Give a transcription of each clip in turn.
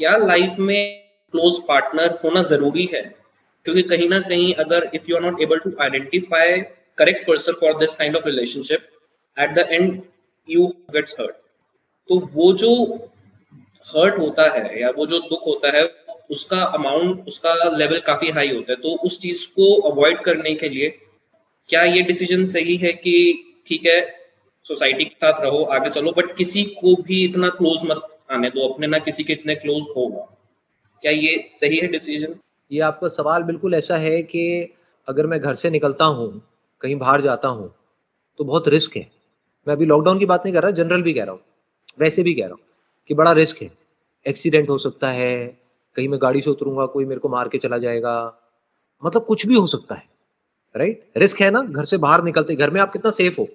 क्या लाइफ में close partner होना ज़रूरी है? क्योंकि कहीं न कहीं अगर if you are not able to identify correct person for this kind of relationship, at the end you gets hurt. तो वो जो हर्ट होता है या वो जो दुःख होता है, उसका अमाउंट, उसका लेवल काफ़ी हाई होता है। तो उस चीज़ को अवॉइड करने के लिए क्या ये डिसीजन सही है कि ठीक है, सोसाइटी के साथ रहो, आगे चलो, बट किसी को भी इतना क्लोज मत आने दो, अपने ना किसी के इतने क्लोज होगा। क्या ये सही है डिसीजन? ये आपका सवाल बिल्कुल ऐसा है कि अगर मैं घर से निकलता हूँ, कहीं बाहर जाता हूँ, तो बहुत रिस्क है। मैं अभी लॉकडाउन की बात नहीं कर रहा, जनरल भी कह रहा हूँ, वैसे भी कह रहा हूँ कि बड़ा रिस्क है। एक्सीडेंट हो सकता है, कहीं मैं गाड़ी से उतरूँगा, कोई मेरे को मार के चला जाएगा, मतलब कुछ भी हो सकता है, राइट? रिस्क है ना, घर से बाहर निकलते घर में आप कितना सेफ हो,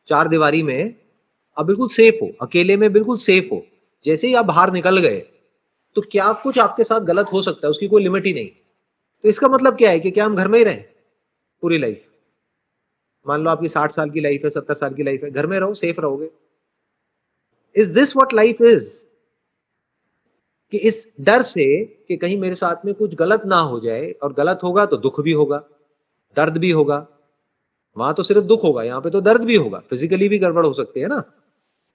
4 दीवारी में आप बिल्कुल सेफ हो, अकेले में बिल्कुल सेफ हो। जैसे ही आप बाहर निकल गए, तो क्या कुछ आपके साथ गलत हो सकता है, उसकी कोई लिमिट ही नहीं। तो इसका मतलब क्या है कि क्या हम घर में ही रहें पूरी लाइफ? मान लो आपकी 60 साल की लाइफ है, 70 साल की लाइफ है, घर में रहो, सेफ रहोगे। Is this what life is? कि इस डर से कि कहीं मेरे साथ में कुछ गलत ना हो जाए, और गलत होगा तो दुख भी होगा, दर्द भी होगा। वहां तो सिर्फ दुख होगा, यहाँ पे तो दर्द भी होगा, फिजिकली भी गड़बड़ हो सकती है ना।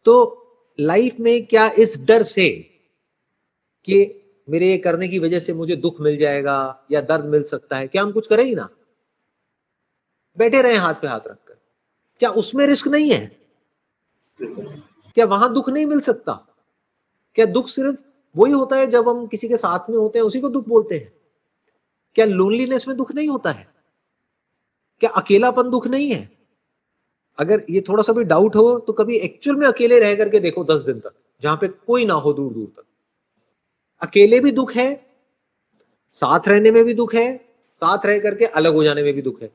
तो लाइफ में क्या इस डर से कि मेरे ये करने की वजह से मुझे दुख मिल जाएगा या दर्द मिल सकता है, क्या हम कुछ करें ही ना, बैठे रहे हाथ पे हाथ रखकर? क्या उसमें रिस्क नहीं है? क्या वहां दुख नहीं मिल सकता? क्या दुख सिर्फ वही होता है जब हम किसी के साथ में होते हैं, उसी को दुख बोलते हैं? क्या लोनलीनेस में दुख नहीं होता है? क्या अकेलापन दुख नहीं है? अगर ये थोड़ा सा भी डाउट हो तो कभी एक्चुअल में अकेले रह करके देखो 10 दिन तक, जहां पे कोई ना हो दूर दूर तक। अकेले भी दुख है, साथ रहने में भी दुख है, साथ रह करके अलग हो जाने में भी दुख है।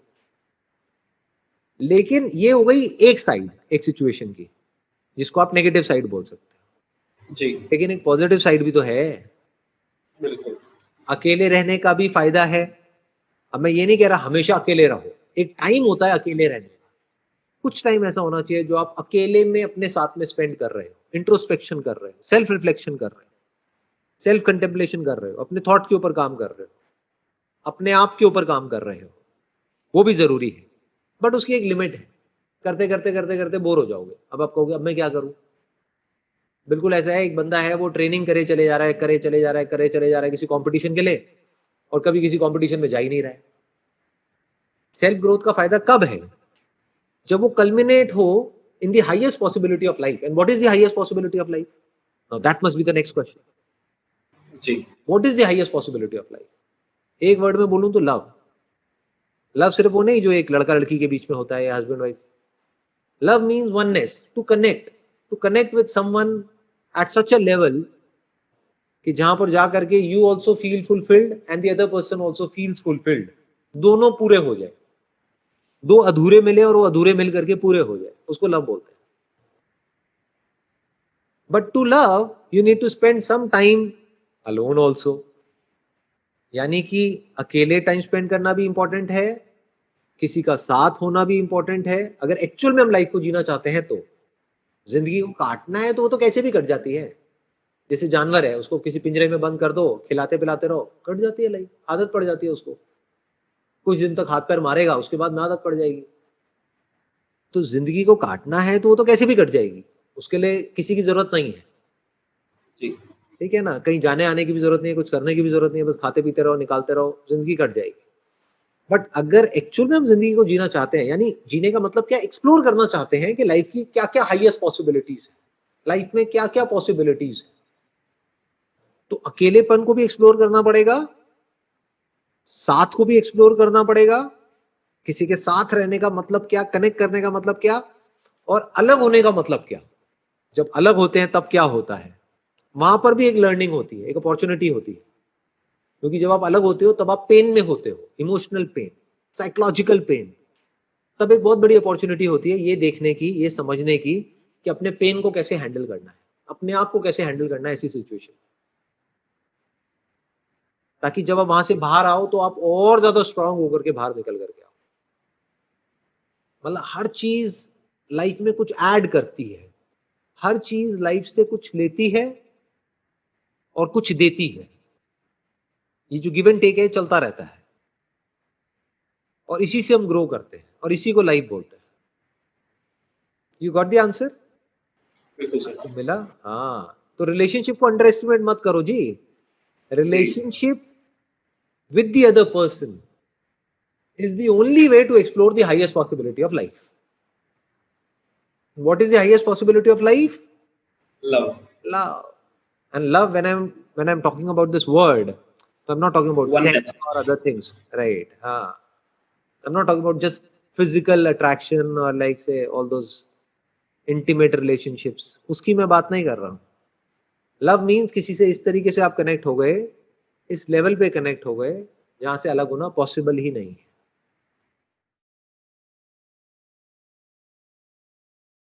लेकिन ये हो गई एक साइड, एक सिचुएशन की, जिसको आप नेगेटिव साइड बोल सकते हैं। जी, लेकिन एक पॉजिटिव साइड भी तो है। बिल्कुल। अकेले रहने का भी फायदा है। अब मैं ये नहीं कह रहा हमेशा अकेले रहो, एक टाइम होता है अकेले रहने का। कुछ टाइम ऐसा होना चाहिए जो आप अकेले में अपने साथ में स्पेंड कर रहे हो, इंट्रोस्पेक्शन कर रहे हो, सेल्फ रिफ्लेक्शन कर रहे हो, सेल्फ कंटेम्पलेशन कर रहे हो, अपने थॉट के ऊपर काम कर रहे हो, अपने आप के ऊपर काम कर रहे हो। वो भी जरूरी है, बट उसकी एक लिमिट है। करते करते करते करते बोर हो जाओगे, अब आप कहोगे अब मैं क्या करूं। बिल्कुल ऐसा है, एक बंदा है वो ट्रेनिंग करे चले जा रहा है, करे चले जा रहा है, करे चले जा रहा है किसी कंपटीशन के लिए, और कभी किसी कंपटीशन में जा ही नहीं रहा है। सेल्फ ग्रोथ का फायदा कब है? जब वो कल्मिनेट हो in the highest possibility of life. And what is the highest possibility of life? Now that must be the next question. जी, what is the highest possibility of life? एक word में बोलूं तो लव। लव सिर्फ वो नहीं जो एक लड़का लड़की के बीच में होता है या husband wife. Love means oneness, to connect with someone at such a level कि जहां पर जाकर के you also feel fulfilled and the other person also feels fulfilled. दोनों पूरे हो जाए, दो अधूरे मिले और वो अधूरे मिल करके पूरे हो जाए, उसको लव बोलते हैं। But to love you need to spend some time alone also. यानी कि अकेले टाइम स्पेंड करना भी इंपॉर्टेंट है, किसी का साथ होना भी इंपॉर्टेंट है। अगर एक्चुअल में हम लाइफ को जीना चाहते हैं तो, जिंदगी को काटना है तो वो तो कैसे भी कट जाती है। जैसे जानवर है, उसको किसी पिंजरे में बंद कर दो, खिलाते पिलाते रहो, कट जाती है लाइफ, आदत पड़ जाती है उसको। कुछ दिन तक हाथ पैर मारेगा, उसके बाद ना आदत पड़ जाएगी। तो जिंदगी को काटना है तो वो तो कैसे भी कट जाएगी, उसके लिए किसी की जरूरत नहीं है। जी, ठीक है ना, कहीं जाने आने की भी जरूरत नहीं है, कुछ करने की भी जरूरत नहीं है, बस खाते पीते रहो, निकालते रहो, जिंदगी कट जाएगी। बट अगर एक्चुअल में हम जिंदगी को जीना चाहते हैं, यानी जीने का मतलब क्या, एक्सप्लोर करना चाहते हैं कि लाइफ की क्या क्या हाईएस्ट पॉसिबिलिटीज है, लाइफ में क्या क्या पॉसिबिलिटीज है, तो अकेलेपन को भी एक्सप्लोर करना पड़ेगा, साथ को भी एक्सप्लोर करना पड़ेगा। किसी के साथ रहने का मतलब क्या, कनेक्ट करने का मतलब क्या, और अलग होने का मतलब क्या। जब अलग होते हैं तब क्या होता है, वहां पर भी एक लर्निंग होती है, एक अपॉर्चुनिटी होती है। क्योंकि जब आप अलग होते हो तब आप पेन में होते हो, इमोशनल पेन, साइकोलॉजिकल पेन। तब एक बहुत बड़ी अपॉर्चुनिटी होती है ये देखने की, ये समझने की कि अपने पेन को कैसे हैंडल करना है, अपने आप को कैसे हैंडल करना है ऐसी सिचुएशन, ताकि जब आप वहां से बाहर आओ तो आप और ज्यादा स्ट्रांग होकर के बाहर निकल करके आओ। मतलब हर चीज लाइफ में कुछ ऐड करती है, हर चीज लाइफ से कुछ लेती है, और कुछ देती है। ये जो गिव एंड टेक है चलता रहता है और इसी से हम ग्रो करते हैं और इसी को लाइफ बोलते हैं। You got the answer? बिल्कुल सर। आपको मिला? हाँ, तो रिलेशनशिप को अंडर एस्टिमेट मत करो जी। Relationship with the other person is the only way to explore the highest possibility of life. What is the highest possibility of life? Love. Love. And love, when I'm talking about this word, I'm not talking about Oneness. sex or other things, right? I'm not talking about just physical attraction or like say all those intimate relationships. उसकी मैं बात नहीं कर रहा हूँ। Love means किसी से इस तरीके से आप कनेक्ट हो गए, इस लेवल पे कनेक्ट हो गए जहां से अलग होना पॉसिबल ही नहीं है।